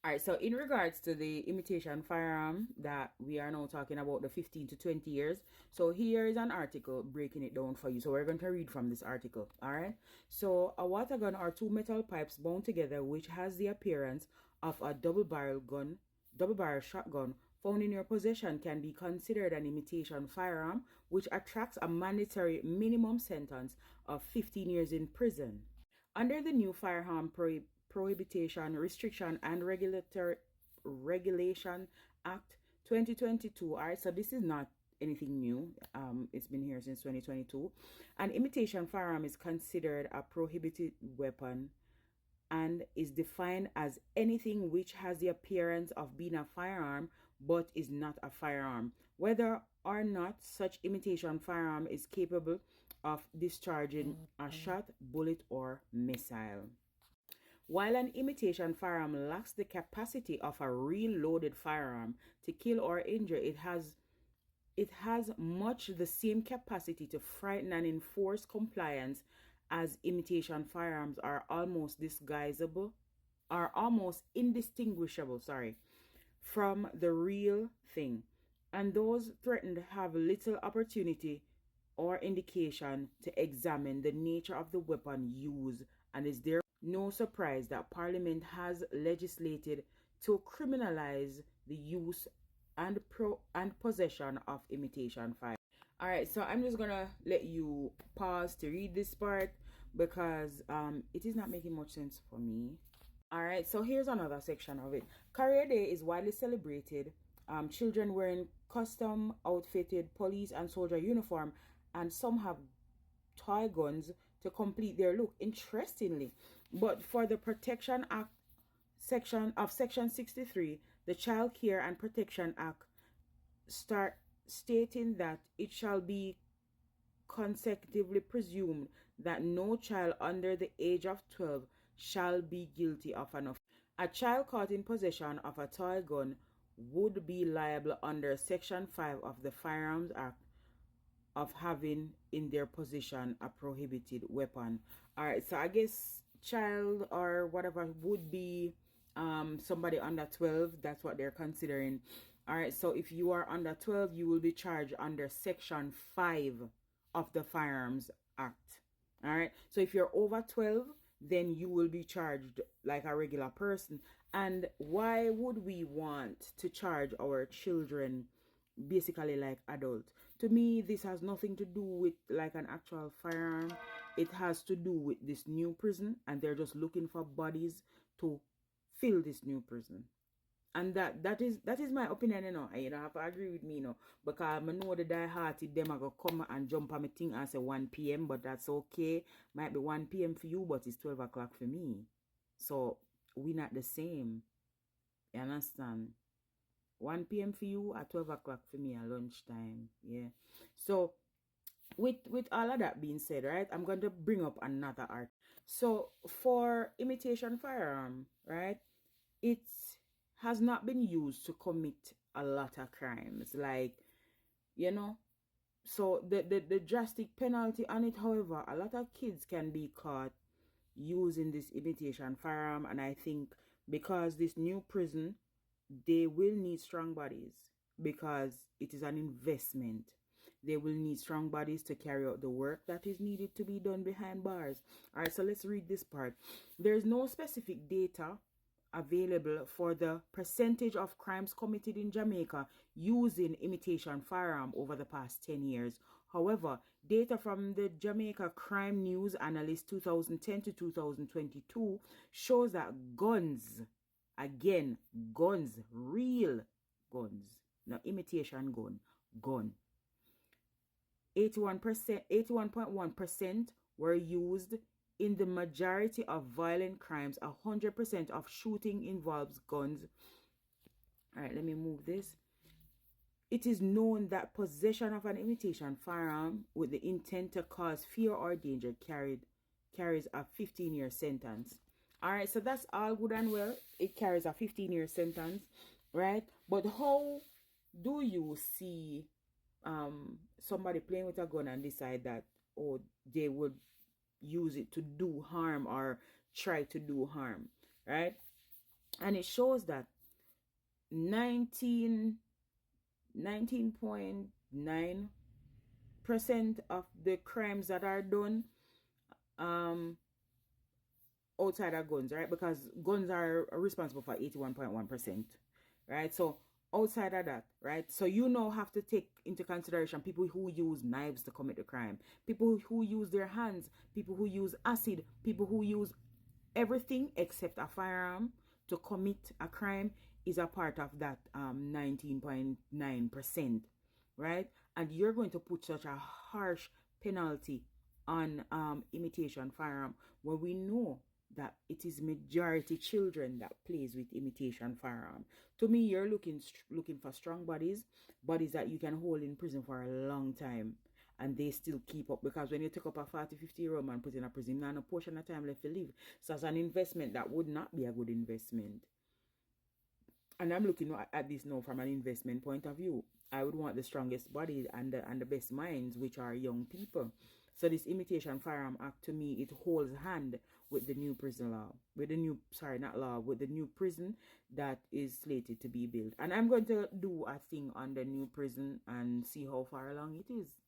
All right, so in regards to the imitation firearm that we are now talking about, the 15 to 20 years, so here is an article breaking it down for you. So we're going to read from this article. All right, so a water gun are two metal pipes bound together which has the appearance of a double barrel shotgun found in your possession can be considered an imitation firearm, which attracts a mandatory minimum sentence of 15 years in prison. Under the new Firearm Prohibition, Restriction and Regulation Act 2022. All right, so this is not anything new. It's been here since 2022. An imitation firearm is considered a prohibited weapon and is defined as anything which has the appearance of being a firearm but is not a firearm, whether or not such imitation firearm is capable of discharging a shot, bullet, or missile. While an imitation firearm lacks the capacity of a real loaded firearm to kill or injure, it has much the same capacity to frighten and enforce compliance, as imitation firearms are almost indistinguishable, from the real thing, and those threatened have little opportunity or indication to examine the nature of the weapon used, and is there no surprise that Parliament has legislated to criminalize the use and possession of imitation firearms. All right, so I'm just gonna let you pause to read this part because it is not making much sense for me. All right, so here's another section of it. Career Day is widely celebrated. Children wearing custom outfitted police and soldier uniform, and some have toy guns to complete their look. Interestingly, but for the Protection Act section 63, the Child Care and Protection Act start stating that it shall be consecutively presumed that no child under the age of 12 shall be guilty of an offense. A child caught in possession of a toy gun would be liable under Section 5 of the Firearms Act of having in their possession a prohibited weapon. All right, so I guess child or whatever would be somebody under 12. That's what they're considering. All right, so if you are under 12, you will be charged under Section 5 of the Firearms Act. All right, so if you're over 12, then you will be charged like a regular person. And why would we want to charge our children basically like adults? To me, this has nothing to do with like an actual firearm. It has to do with this new prison, and they're just looking for bodies to fill this new prison. And that is my opinion, you know. And you don't have to agree with me, you know, because I know the die-hearted them are going to come and jump on my thing and say 1 p.m., but that's okay. Might be 1 p.m. for you, but it's 12 o'clock for me. So we're not the same. You understand? 1 p.m. for you at 12 o'clock for me at lunchtime. Yeah. So with all of that being said, right, I'm going to bring up another art. So for imitation firearm, right, it has not been used to commit a lot of crimes, like, you know. So the drastic penalty on it, however, a lot of kids can be caught using this imitation firearm, and I think because this new prison, they will need strong bodies because it is an investment. They will need strong bodies to carry out the work that is needed to be done behind bars. All right, so let's read this part. There's no specific data available for the percentage of crimes committed in Jamaica using imitation firearm over the past 10 years. However, data from the Jamaica Crime News Analyst 2010 to 2022 shows that guns, again, guns, real guns, not imitation gun, 81.1% were used in the majority of violent crimes. 100% of shooting involves guns. All right, let me move this. It is known that possession of an imitation firearm with the intent to cause fear or danger carries a 15-year sentence. All right, so that's all good and well. It carries a 15-year sentence, right? But how do you see somebody playing with a gun and decide that, oh, they would use it to do harm or try to do harm, right? And it shows that 19.9% of the crimes that are done um outside of guns, right? Because guns are responsible for 81.1%, right? So outside of that, right? So you now have to take into consideration people who use knives to commit the crime, people who use their hands, people who use acid, people who use everything except a firearm to commit a crime is a part of that 19.9%, right? And you're going to put such a harsh penalty on imitation firearm when we know that it is majority children that plays with imitation firearm. To me, you're looking for strong bodies that you can hold in prison for a long time, and they still keep up. Because when you take up a 40-50 year old man put in a prison, now no portion of time left to live. So as an investment, that would not be a good investment. And I'm looking at this now from an investment point of view. I would want the strongest bodies and the best minds, which are young people. So this imitation firearm act, to me, it holds hand with the new prison law, with the new, sorry, not law, with the new prison that is slated to be built. And I'm going to do a thing on the new prison and see how far along it is.